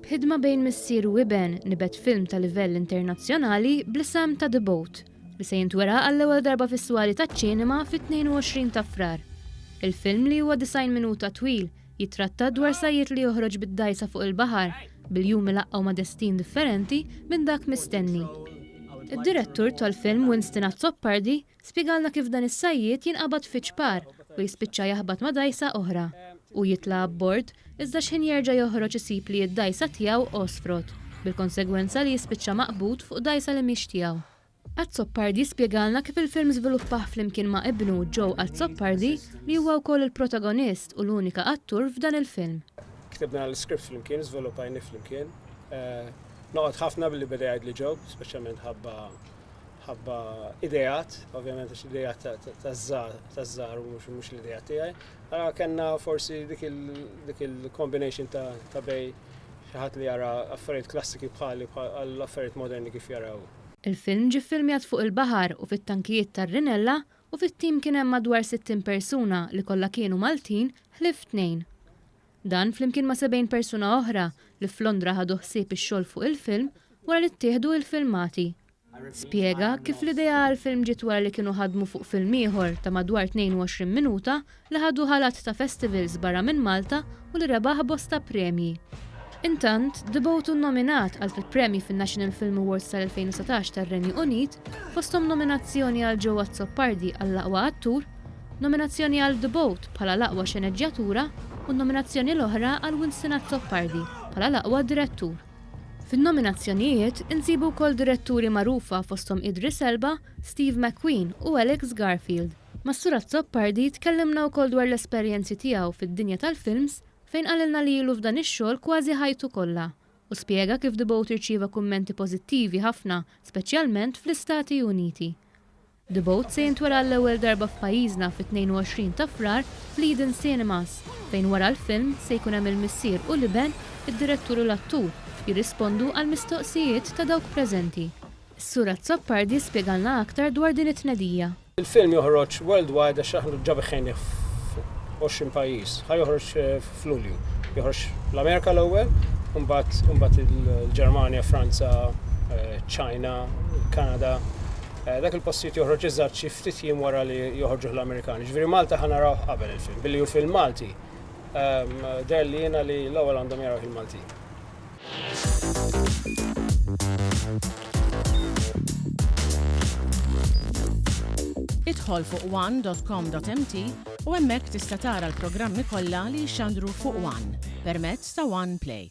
Ħidma bejn missier u iben nibet film ta' livell internazzjonali bl-isem ta' The Boat li se jintwera għall-ewwel darba fis-swali taċ-ċinema fit-22 ta' Frar. Il-film li huwa 90 minuta twil jitratta dwar sajjiet li joħroġ bid-dajsa fuq il-baħar bil-jum ilaqgħu ma' destin differenti minn dak mistenni. Id-direttur tal-film Winston Azzoppardi spjegalna kif dan is-sajjiet jinqabad fi ċpar u jispiċċa jaħbad ma' dajsa oħra u jitla' abbord iżda x'ħin jerġa' joħroġ isib li d-dajsa tiegħu osfrot, bil-konsegwenza li jispiċċa maqbud fuq dajsa li mhix tiegħu. Azzoppardi spjegalna kif il-film żviluppaħ flimkien ma' ibnu Joe Azzoppardi li huwa wkoll il-protagonist u l-unika attur f'dan il-film. Ktibna l-skript flimkien, żviluppajni flimkien. Noqgħod ħafna billi beda jgħidli Joe, speċjalment ħabba idejat, ovvjament għax idejat taż-żgħar u mhux l-idejat tiegħi. Ara kellna forsi dik il-combination ta' bej xi ħadd li jara affarijiet klassiki bħali għal affarijiet moderni kif jaraw. Il-film ġie ffilmjat fuq il-baħar u fit-tankijiet tar-Rinella u fit-tim kien hemm madwar 60 persuna li kollha kienu Maltin ħlief tnejn. Dan flimkien ma' 70 persuna oħra li f'Londra ħadu ħsieb ix-xogħol fuq il-film wara li ttieħdu l-filmati. Spjega kif l-idea għal-film ġiet wara li kienu ħadmu fuq film ieħor ta' madwar 22 minuta li ħadu ħalat ta' festivals barra minn Malta u li rebaħ bosta premji. Intant, The Boat nominat għal 3 premji fin-National Film Awards tal-2019 tar-Renju Unit, fosthom nominazzjoni għal Joe Azzoppardi għall-aqwa attur, nominazzjoni għal The Boat bħala l-aqwa xenegġatura u nominazzjoni l-oħra għal Winston Azzoppardi bħala l-aqwa direttur. Fin-nominazzjonijiet insibu wkoll diretturi magħrufa fosthom Idris Elba, Steve McQueen u Alex Garfield. Mas-Sur Azzoppardi tkellimna wkoll dwar l-esperjenzi tiegħu fid-dinja tal-films fejn qalilna li ilu f'dan ix-xogħol kważi ħajtu kollha u spjega kif The Boat irċieva kummenti pożittivi ħafna, speċjalment fl-Istati Uniti. The Boat se jintwera l-ewwel darba f'pajjiżna fit-22 ta' Frar fl-Eden Cinemas, fejn wara l-film se jkun hemm il-missier u l-iben id-direttur u l-attur jirrispondu għal mistoqsijiet ta' dawk preżenti. Is-Sur Azzoppardi spjegalna aktar dwar din it-tnedija. Il-film joħroġ worldwide għax aħna ġabi 20 pajjiż. Ħajjoħroġ f'Lulju. Joħroġ l-Amerika l-ewwel, mbagħad il-Ġermanja, Franza, Ċina, Kanada. Dak il-postijiet joħroġ iżgħar xi ftit jiem wara li joħorġu l-Amerikani. Ġifieri Malta ħanaraw qabel il-film. Billi hu film Malti. Der li jiena li l-ewwel għandhom jaraw il-Malti. Idħol fuq one.com.mt u hemmhekk tista' tara l-programmi kollha li jxandru fuq One permezz ta' One Play.